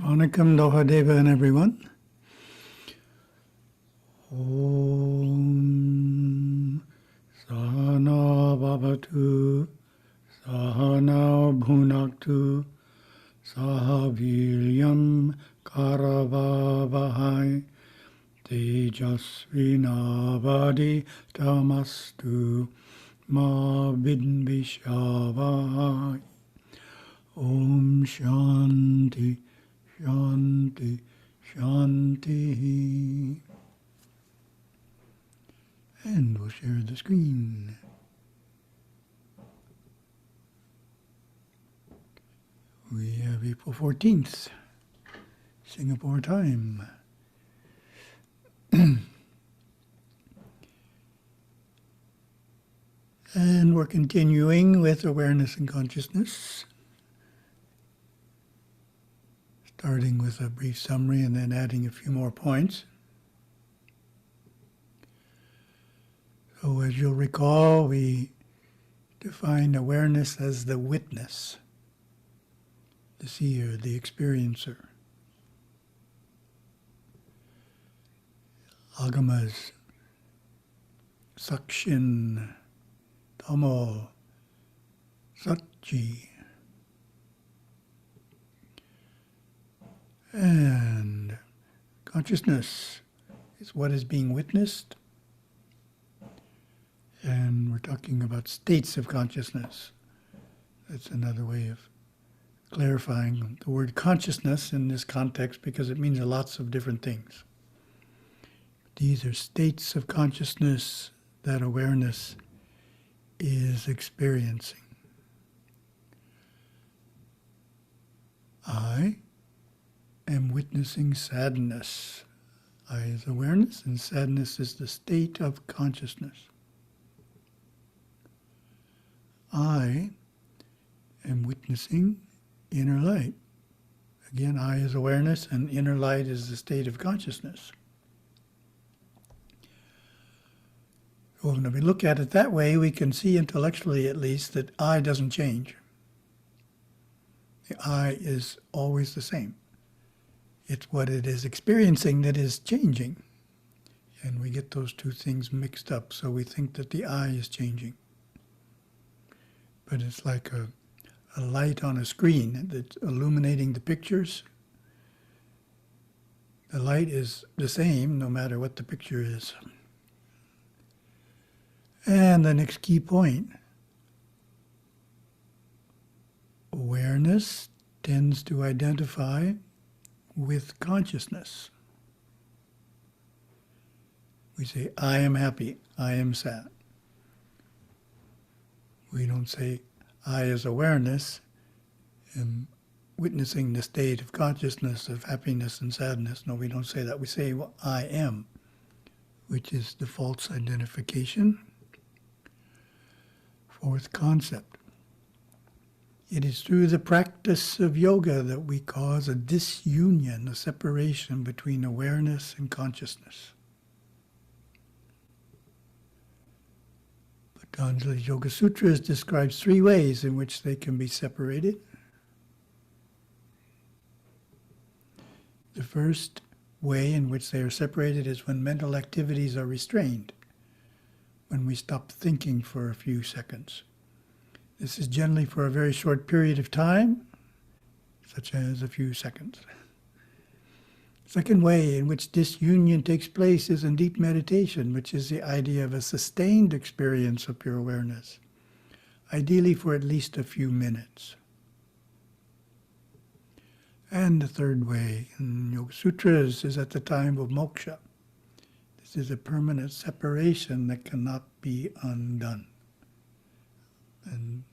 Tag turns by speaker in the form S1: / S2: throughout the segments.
S1: Vanakkam Dohadeva and everyone. Om Sahana Bhavatu Sahana Bhunaktu Sahaviryam Karavavahai Tejasvinavadi Tamastu Ma Vidvishavai. Om Shanti Shanti Shanti. And we'll share the screen. We have April 14th, Singapore time. And we're continuing with awareness and consciousness, starting with a brief summary and then adding a few more points. So as you'll recall, we define awareness as the witness, the seer, the experiencer. Agamas, Sakshin, Tamo, Satchi. And consciousness is what is being witnessed. And we're talking about states of consciousness. That's another way of clarifying the word consciousness in this context, because it means lots of different things. These are states of consciousness that awareness is experiencing. I am witnessing sadness. I is awareness, and sadness is the state of consciousness. I am witnessing inner light. Again, I is awareness, and inner light is the state of consciousness. So when we look at it that way, we can see intellectually at least that I doesn't change. The I is always the same. It's what it is experiencing that is changing. And we get those two things mixed up, so we think that the I is changing. But it's like a light on a screen that's illuminating the pictures. The light is the same no matter what the picture is. And the next key point, awareness tends to identify with consciousness. We say, I am happy, I am sad. We don't say, I as awareness am witnessing the state of consciousness of happiness and sadness. No, we don't say that. We say, well, I am, which is the false identification. Fourth concept. It is through the practice of yoga that we cause a disunion, a separation between awareness and consciousness. Patanjali's Yoga Sutras describes 3 ways in which they can be separated. The first way in which they are separated is when mental activities are restrained, when we stop thinking for a few seconds. This is generally for a very short period of time, such as a few seconds. Second way in which disunion takes place is in deep meditation, which is the idea of a sustained experience of pure awareness, ideally for at least a few minutes. And the third way in Yoga Sutras is at the time of moksha. This is a permanent separation that cannot be undone. And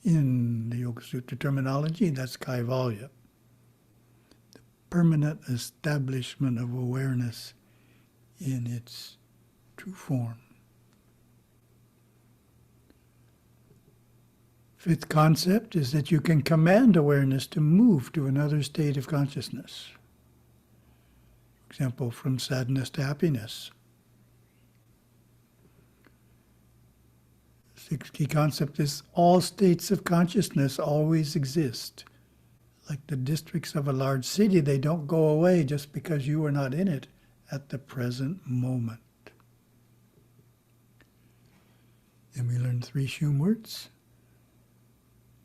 S1: in the Yoga Sutra terminology, that's kaivalya. Permanent establishment of awareness in its true form. Fifth concept is that you can command awareness to move to another state of consciousness. For example, from sadness to happiness. Sixth key concept is all states of consciousness always exist, like the districts of a large city, they don't go away just because you are not in it at the present moment. Then we learn 3 Shum words.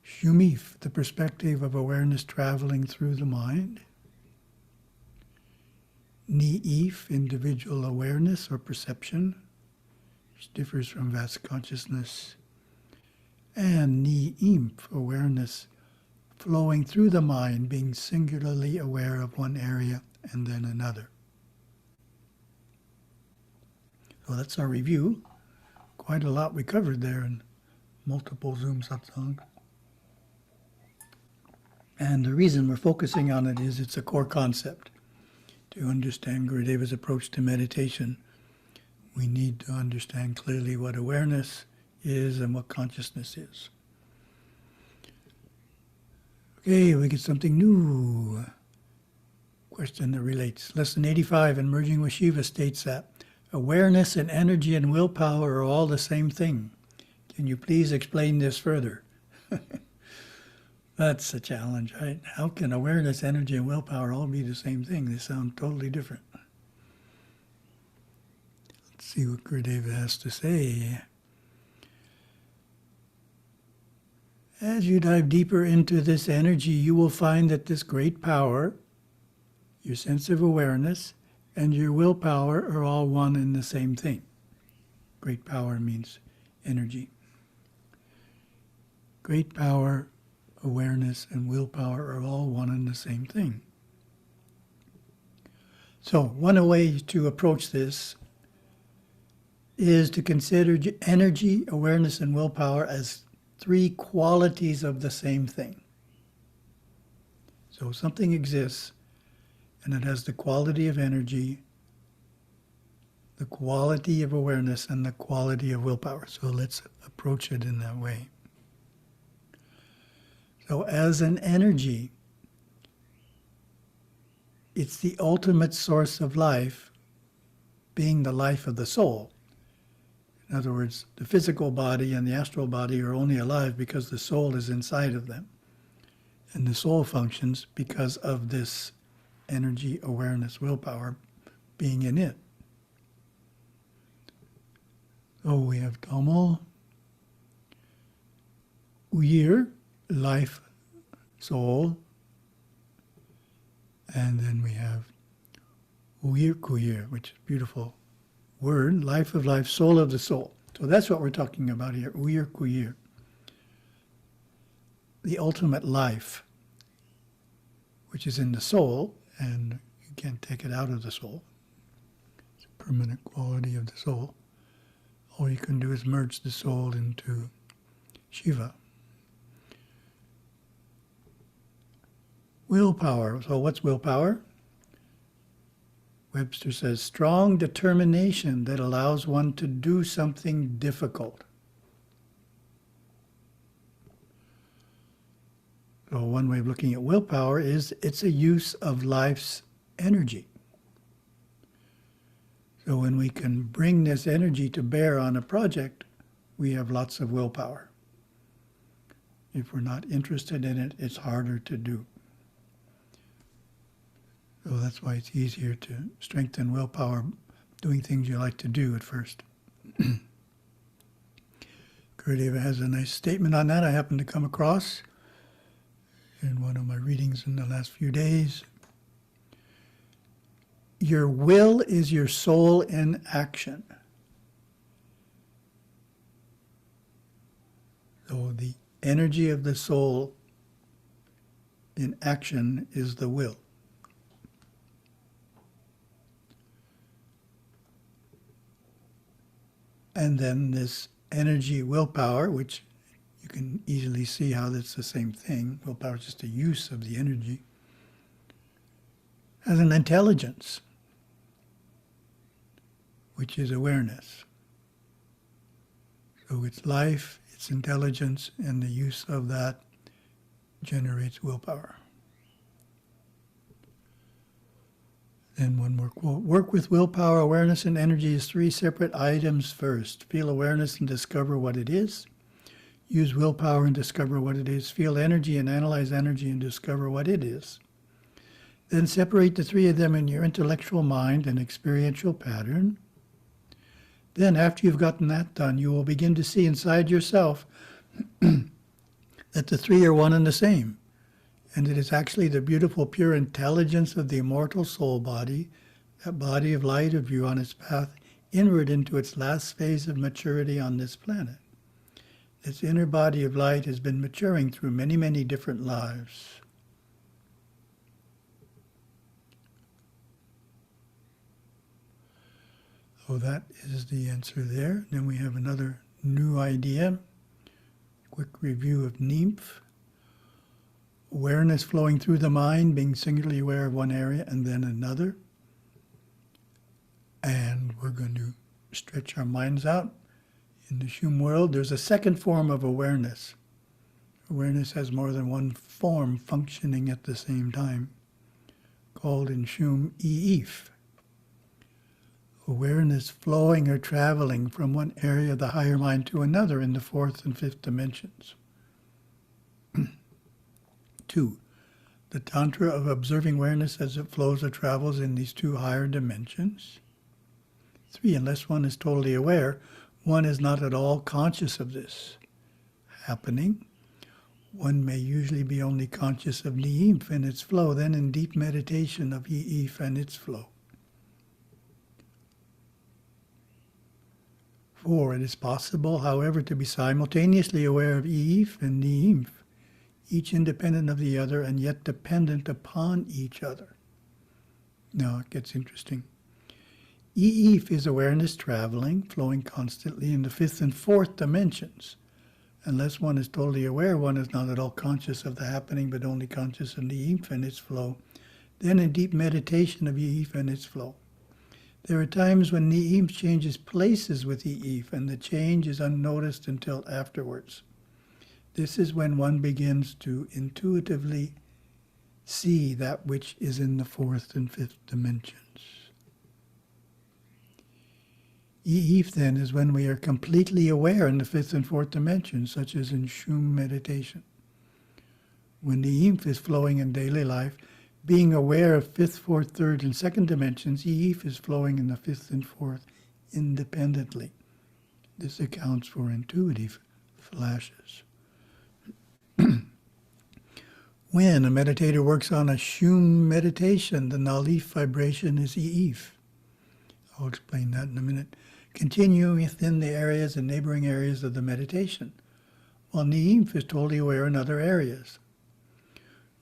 S1: Shumif, the perspective of awareness traveling through the mind. Ni'if, individual awareness or perception, which differs from vast consciousness. And Ni'imp, awareness flowing through the mind, being singularly aware of one area and then another. So that's our review. Quite a lot we covered there in multiple Zoom satsang. And the reason we're focusing on it is it's a core concept. To understand Gurudeva's approach to meditation, we need to understand clearly what awareness is and what consciousness is. Okay, we get something new. Question that relates. Lesson 85 in Merging with Shiva states that awareness and energy and willpower are all the same thing. Can you please explain this further? That's a challenge, right? How can awareness, energy, and willpower all be the same thing? They sound totally different. Let's see what Gurudeva has to say. As you dive deeper into this energy, you will find that this great power, your sense of awareness, and your willpower are all one and the same thing. Great power means energy. Great power, awareness, and willpower are all one and the same thing. So one way to approach this is to consider energy, awareness, and willpower as 3 qualities of the same thing. So something exists and it has the quality of energy, the quality of awareness, and the quality of willpower. So let's approach it in that way. So as an energy, it's the ultimate source of life, being the life of the soul. In other words, the physical body and the astral body are only alive because the soul is inside of them. And the soul functions because of this energy, awareness, willpower being in it. So we have Tamil, Uyir, life, soul, and then we have Uyir Kuyir, which is a beautiful word, life of life, soul of the soul. So that's what we're talking about here, Uyir Kuyir. The ultimate life, which is in the soul, and you can't take it out of the soul. It's a permanent quality of the soul. All you can do is merge the soul into Shiva. Willpower. So what's willpower? Webster says, strong determination that allows one to do something difficult. So one way of looking at willpower is it's a use of life's energy. So when we can bring this energy to bear on a project, we have lots of willpower. If we're not interested in it, it's harder to do. So that's why it's easier to strengthen willpower doing things you like to do at first. Gurudeva has a nice statement on that I happened to come across in one of my readings in the last few days. Your will is your soul in action. So the energy of the soul in action is the will. And then this energy, willpower, which you can easily see how that's the same thing. Willpower is just a use of the energy. Has an intelligence, which is awareness. So it's life, it's intelligence, and the use of that generates willpower. Then one more quote. Work with willpower, awareness, and energy as 3 separate items first. Feel awareness and discover what it is. Use willpower and discover what it is. Feel energy and analyze energy and discover what it is. Then separate the three of them in your intellectual mind and experiential pattern. Then, after you've gotten that done, you will begin to see inside yourself that the three are one and the same. And it is actually the beautiful, pure intelligence of the immortal soul body, that body of light of you on its path inward into its last phase of maturity on this planet. Its inner body of light has been maturing through many, many different lives. So that is the answer there. Then we have another new idea. Quick review of nymph. Awareness flowing through the mind, being singularly aware of one area and then another. And we're going to stretch our minds out. In the Shum world, there's a second form of awareness. Awareness has more than one form functioning at the same time, called in Shum I'if. Awareness flowing or traveling from one area of the higher mind to another in the fourth and fifth dimensions. 2. The tantra of observing awareness as it flows or travels in these two higher dimensions. 3. Unless one is totally aware, one is not at all conscious of this happening. One may usually be only conscious of Ni'if and its flow, then in deep meditation of I'if and its flow. 4. It is possible, however, to be simultaneously aware of I'if and Ni'if, each independent of the other and yet dependent upon each other. Now it gets interesting. I'if is awareness traveling, flowing constantly in the fifth and fourth dimensions. Unless one is totally aware, one is not at all conscious of the happening, but only conscious of Ni'if and its flow. Then in deep meditation of I'if and its flow. There are times when Ni'if changes places with I'if, and the change is unnoticed until afterwards. This is when one begins to intuitively see that which is in the fourth and fifth dimensions. I'if then is when we are completely aware in the fifth and fourth dimensions, such as in Shum meditation. When Ni'if is flowing in daily life, being aware of fifth, fourth, third, and second dimensions, I'if is flowing in the fifth and fourth independently. This accounts for intuitive flashes. When a meditator works on a Shum meditation, the Nalif vibration is I'if. I'll explain that in a minute. Continuing within the areas and neighboring areas of the meditation, while Ni'if is totally aware in other areas.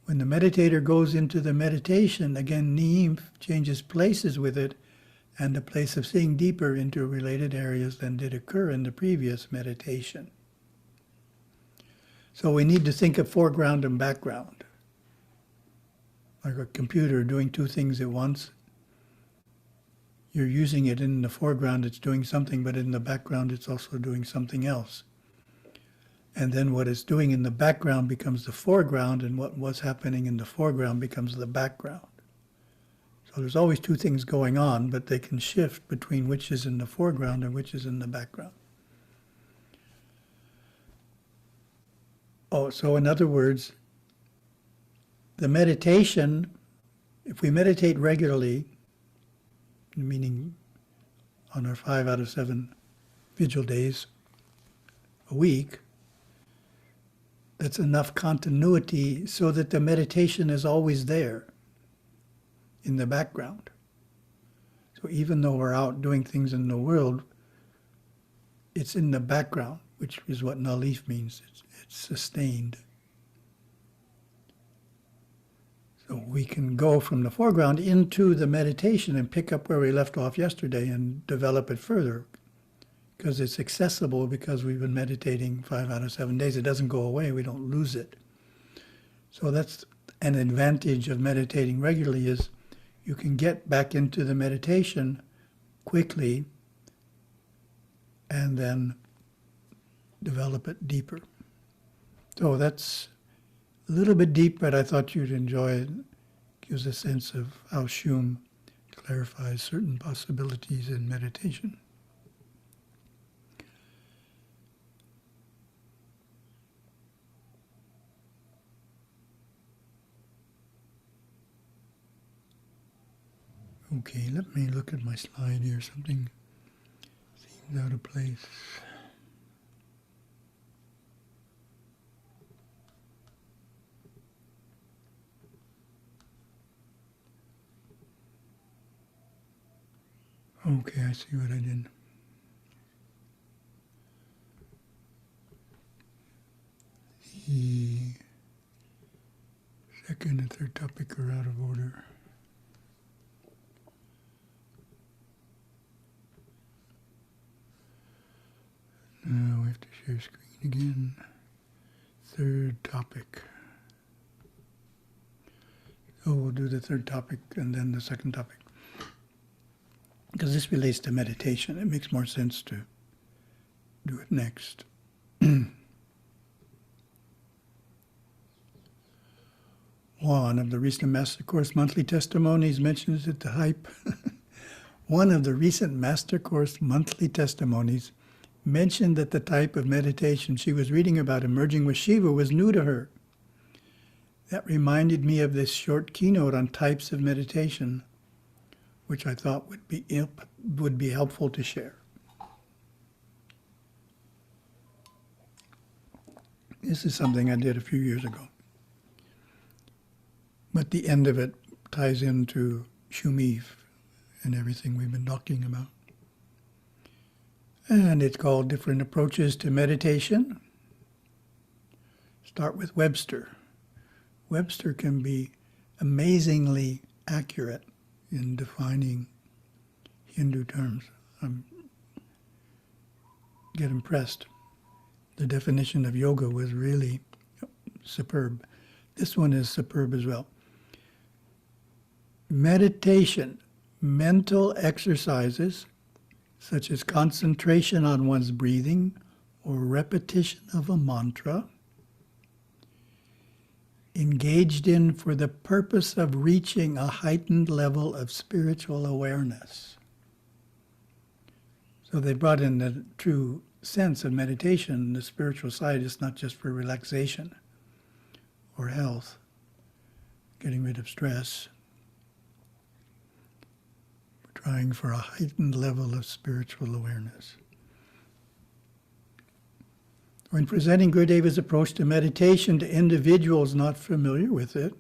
S1: When the meditator goes into the meditation, again, Ni'if changes places with it and the place of seeing deeper into related areas than did occur in the previous meditation. So we need to think of foreground and background. Like a computer doing two things at once. You're using it in the foreground, it's doing something, but in the background, it's also doing something else. And then what it's doing in the background becomes the foreground, and what was happening in the foreground becomes the background. So there's always two things going on, but they can shift between which is in the foreground and which is in the background. Oh, so in other words, the meditation, if we meditate regularly, meaning on our 5 out of 7 vigil days a week, that's enough continuity so that the meditation is always there in the background. So even though we're out doing things in the world, it's in the background, which is what Nalif means. It's sustained. So we can go from the foreground into the meditation and pick up where we left off yesterday and develop it further, because it's accessible, because we've been meditating 5 out of 7 days. It doesn't go away. We don't lose it. So that's an advantage of meditating regularly, is you can get back into the meditation quickly and then develop it deeper. So that's a little bit deep, but I thought you'd enjoy it. It gives a sense of how Shum clarifies certain possibilities in meditation. Okay, let me look at my slide here. Something seems out of place. Okay, I see what I did. The second and third topic are out of order. Now we have to share screen again. Third topic. So we'll do the third topic and then the second topic. Because this relates to meditation, it makes more sense to do it next. One of the recent Master Course monthly testimonies mentions that the hype. One of the recent Master Course monthly testimonies mentioned that the type of meditation she was reading about emerging with Shiva was new to her. That reminded me of this short keynote on types of meditation, which I thought would be helpful to share. This is something I did a few years ago. But the end of it ties into Shumif and everything we've been talking about. And it's called Different Approaches to Meditation. Start with Webster. Webster can be amazingly accurate in defining Hindu terms. I get impressed. The definition of yoga was really superb. This one is superb as well. Meditation, mental exercises such as concentration on one's breathing or repetition of a mantra, engaged in for the purpose of reaching a heightened level of spiritual awareness. So they brought in the true sense of meditation. The spiritual side is not just for relaxation or health, getting rid of stress. We're trying for a heightened level of spiritual awareness. When presenting Gurudeva's approach to meditation to individuals not familiar with it,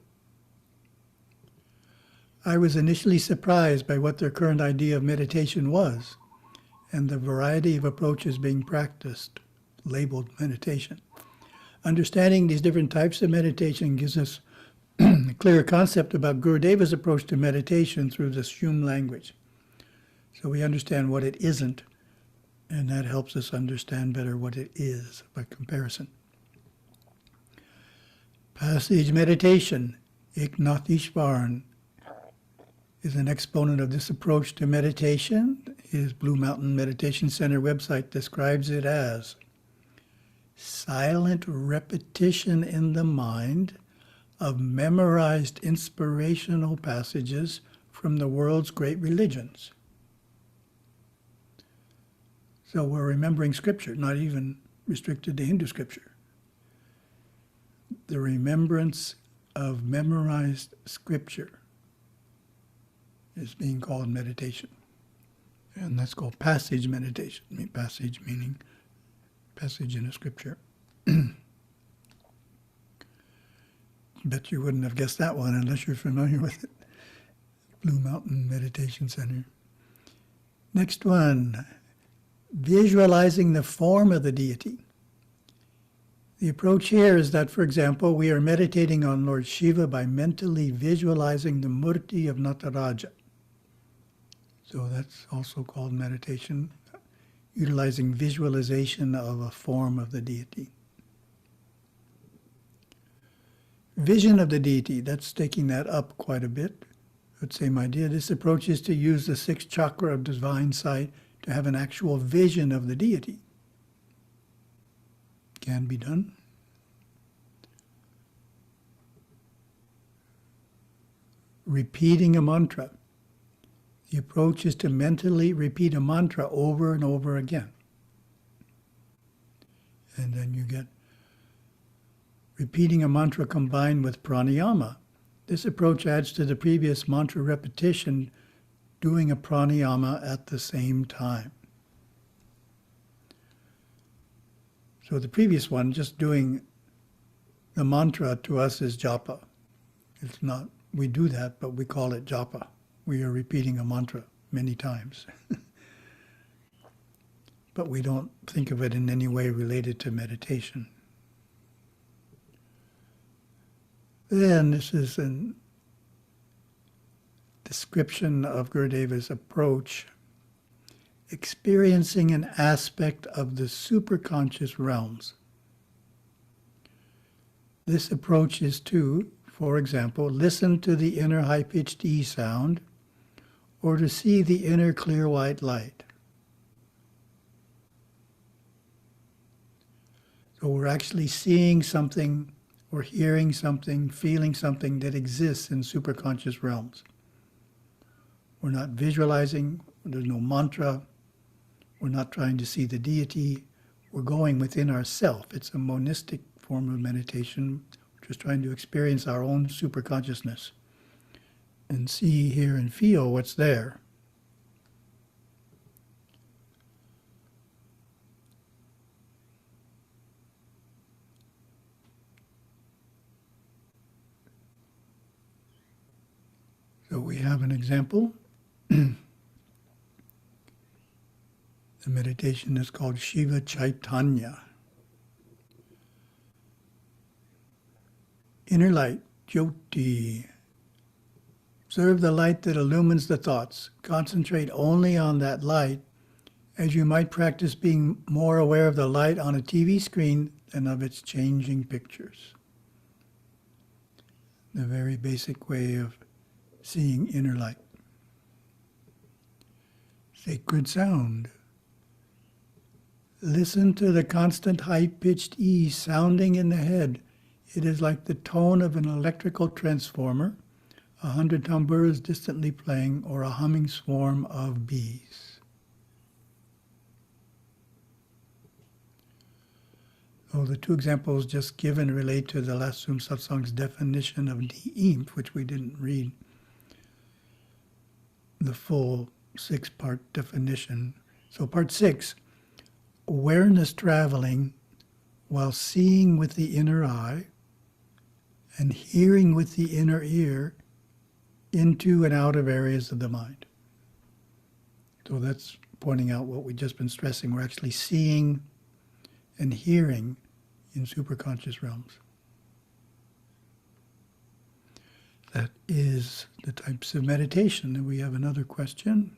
S1: I was initially surprised by what their current idea of meditation was and the variety of approaches being practiced, labeled meditation. Understanding these different types of meditation gives us a clear concept about Gurudeva's approach to meditation through the Shum language. So we understand what it isn't, and that helps us understand better what it is by comparison. Passage meditation, Eknath Ishvaran, is an exponent of this approach to meditation. His Blue Mountain Meditation Center website describes it as silent repetition in the mind of memorized inspirational passages from the world's great religions. So we're remembering scripture, not even restricted to Hindu scripture. The remembrance of memorized scripture is being called meditation. And that's called passage meditation. Passage meaning passage in a scripture. Bet you wouldn't have guessed that one unless you're familiar with it. Blue Mountain Meditation Center. Next one. Visualizing the form of the deity. The approach here is that, for example, we are meditating on Lord Shiva by mentally visualizing the murti of Nataraja. So that's also called meditation, utilizing visualization of a form of the deity. Vision of the deity, that's taking that up quite a bit. But same idea. This approach is to use the sixth chakra of divine sight to have an actual vision of the deity. Can be done. Repeating a mantra. The approach is to mentally repeat a mantra over and over again. And then you get repeating a mantra combined with pranayama. This approach adds to the previous mantra repetition doing a pranayama at the same time. So the previous one, just doing the mantra, to us is japa. It's not, we do that, but we call it japa. We are repeating a mantra many times. But we don't think of it in any way related to meditation. Then this is a description of Gurudeva's approach, experiencing an aspect of the superconscious realms. This approach is to, for example, listen to the inner high-pitched E sound, or to see the inner clear white light. So we're actually seeing something, or hearing something, feeling something that exists in superconscious realms. We're not visualizing, there's no mantra, we're not trying to see the deity, we're going within ourself. It's a monistic form of meditation, we're just trying to experience our own superconsciousness and see, hear, and feel what's there. So we have an example. The meditation is called Shiva Chaitanya. Inner light, Jyoti. Observe the light that illumines the thoughts. Concentrate only on that light, as you might practice being more aware of the light on a TV screen than of its changing pictures. The very basic way of seeing inner light. Sacred sound. Listen to the constant high-pitched E sounding in the head. It is like the tone of an electrical transformer, 100 tambours distantly playing, or a humming swarm of bees. So the two examples just given relate to the last Zoom satsang's definition of Ni'im, which we didn't read the full 6-part definition. So part 6, awareness traveling while seeing with the inner eye and hearing with the inner ear into and out of areas of the mind. So that's pointing out what we've just been stressing. We're actually seeing and hearing in superconscious realms. That is the types of meditation. And we have another question.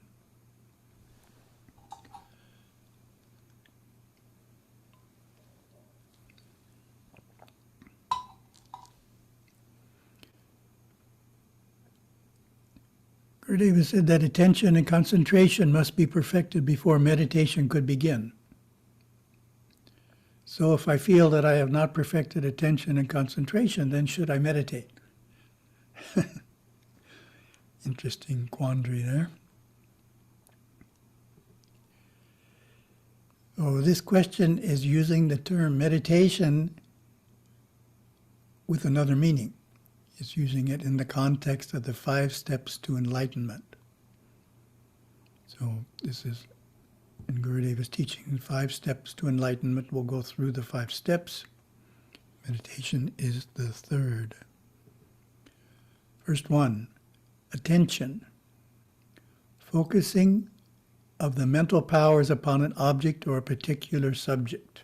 S1: Gurudeva said that attention and concentration must be perfected before meditation could begin. So if I feel that I have not perfected attention and concentration, then should I meditate? Interesting quandary there. So this question is using the term meditation with another meaning. It's using it in the context of the 5 steps to enlightenment. So this is in Gurudeva's teaching, 5 steps to enlightenment. We'll go through the 5 steps. Meditation is the 3rd. First one, attention. Focusing of the mental powers upon an object or a particular subject.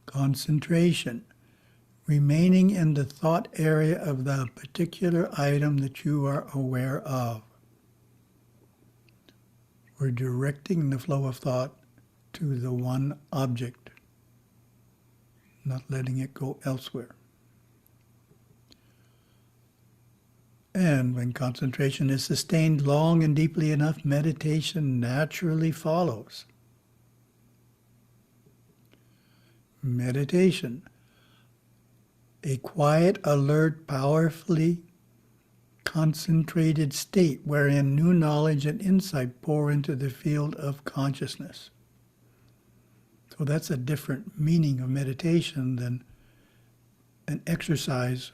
S1: Concentration. Remaining in the thought area of the particular item that you are aware of. We're directing the flow of thought to the one object, not letting it go elsewhere. And when concentration is sustained long and deeply enough, meditation naturally follows. Meditation, a quiet, alert, powerfully concentrated state wherein new knowledge and insight pour into the field of consciousness. So that's a different meaning of meditation than an exercise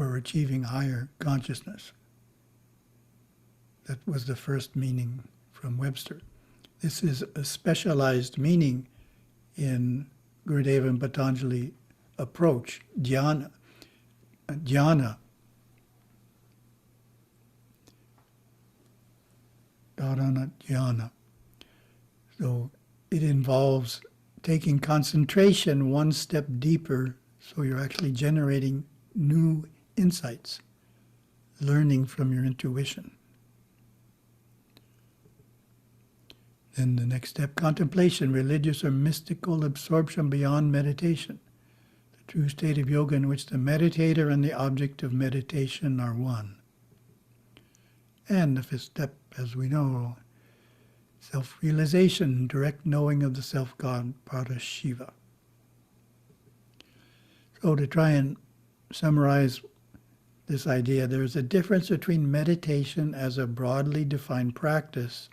S1: for achieving higher consciousness. That was the first meaning from Webster. This is a specialized meaning in Gurudeva and Patanjali approach, dhyana. Dhyana, dharana dhyana. So it involves taking concentration one step deeper, so you're actually generating new insights, learning from your intuition. Then the next step, contemplation, religious or mystical absorption beyond meditation. The true state of yoga in which the meditator and the object of meditation are one. And the fifth step, as we know, self-realization, direct knowing of the self-God, Parashiva. So to try and summarize this idea, there's a difference between meditation as a broadly defined practice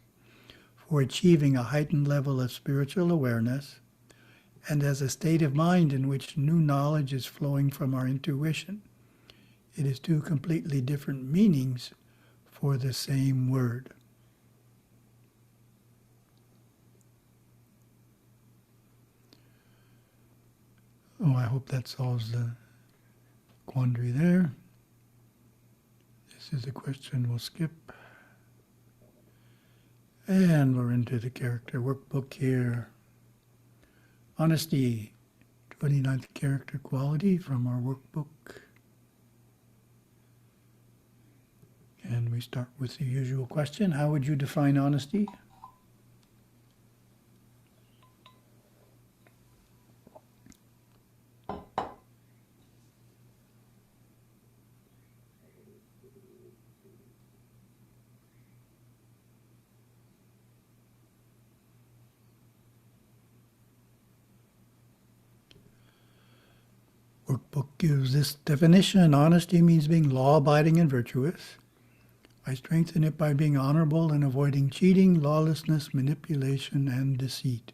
S1: for achieving a heightened level of spiritual awareness and as a state of mind in which new knowledge is flowing from our intuition. It is two completely different meanings for the same word. Oh, I hope that solves the quandary there. This is a question we'll skip. And we're into the character workbook here. Honesty, 29th character quality from our workbook. And we start with the usual question. How would you define honesty? Workbook gives this definition. Honesty means being law-abiding and virtuous. I strengthen it by being honorable and avoiding cheating, lawlessness, manipulation, and deceit.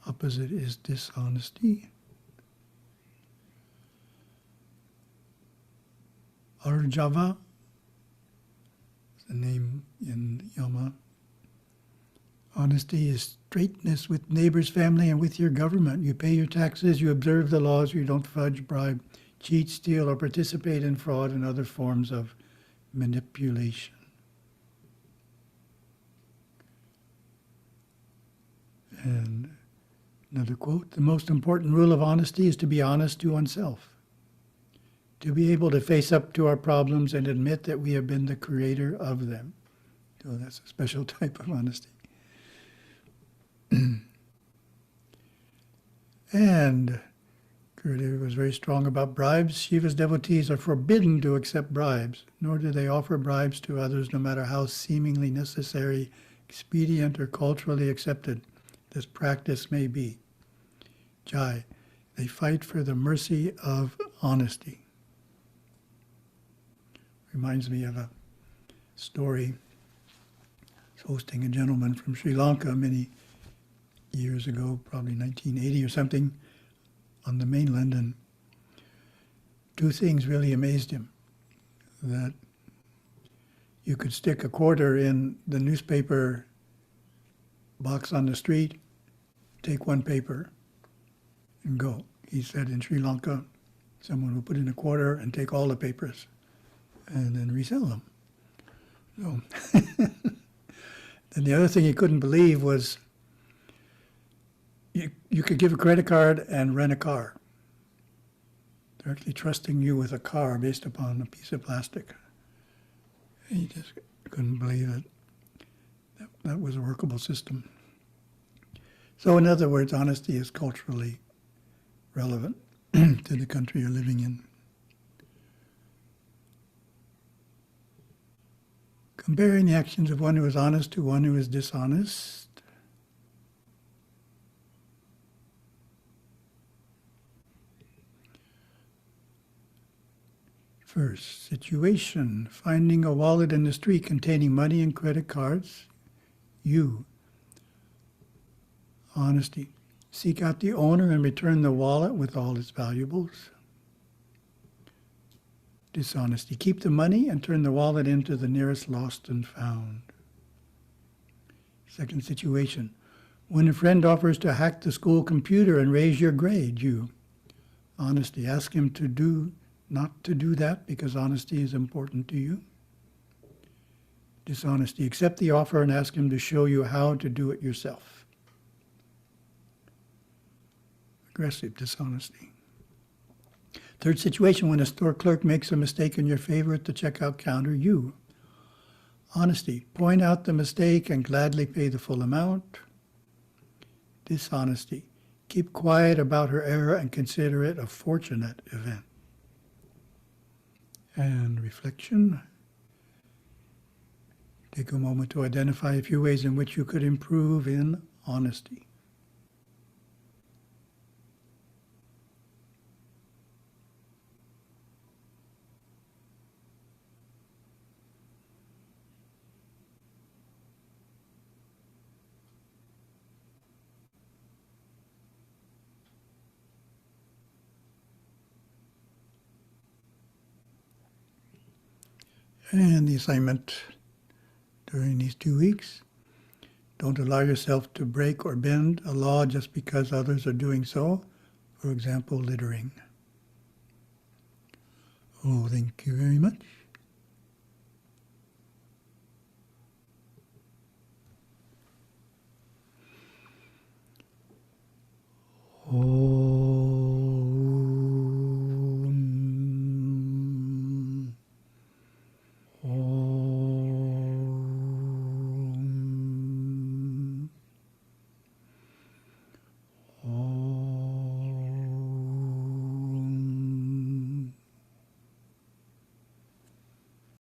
S1: Opposite is dishonesty. Arjava, the name in Yama. Honesty is straightness with neighbors, family, and with your government. You pay your taxes, you observe the laws, you don't fudge, bribe, cheat, steal, or participate in fraud and other forms of manipulation. And another quote, the most important rule of honesty is to be honest to oneself, to be able to face up to our problems and admit that we have been the creator of them. So that's a special type of honesty. And Gurudeva was very strong about bribes. Shiva's devotees are forbidden to accept bribes, nor do they offer bribes to others, no matter how seemingly necessary, expedient, or culturally accepted this practice may be. Jai, they fight for the mercy of honesty. Reminds me of a story. I was hosting a gentleman from Sri Lanka many years ago, probably 1980 or something, on the mainland, and two things really amazed him. That you could stick a quarter in the newspaper box on the street, take one paper, and go. He said in Sri Lanka, someone would put in a quarter and take all the papers and then resell them. So, and the other thing he couldn't believe was you could give a credit card and rent a car. They're actually trusting you with a car based upon a piece of plastic. And he just couldn't believe it. That was a workable system. So in other words, honesty is culturally relevant to the country you're living in. Comparing the actions of one who is honest to one who is dishonest. First, situation, finding a wallet in the street containing money and credit cards. You, honesty, seek out the owner and return the wallet with all its valuables. Dishonesty. Keep the money and turn the wallet into the nearest lost and found. Second situation. When a friend offers to hack the school computer and raise your grade, you. Honesty. Ask him not to do that because honesty is important to you. Dishonesty. Accept the offer and ask him to show you how to do it yourself. Aggressive dishonesty. Third situation, when a store clerk makes a mistake in your favor at the checkout counter, you. Honesty. Point out the mistake and gladly pay the full amount. Dishonesty. Keep quiet about her error and consider it a fortunate event. And reflection. Take a moment to identify a few ways in which you could improve in honesty. And the assignment during these 2 weeks, don't allow yourself to break or bend a law just because others are doing so. For example, littering. Oh, thank you very much. Oh.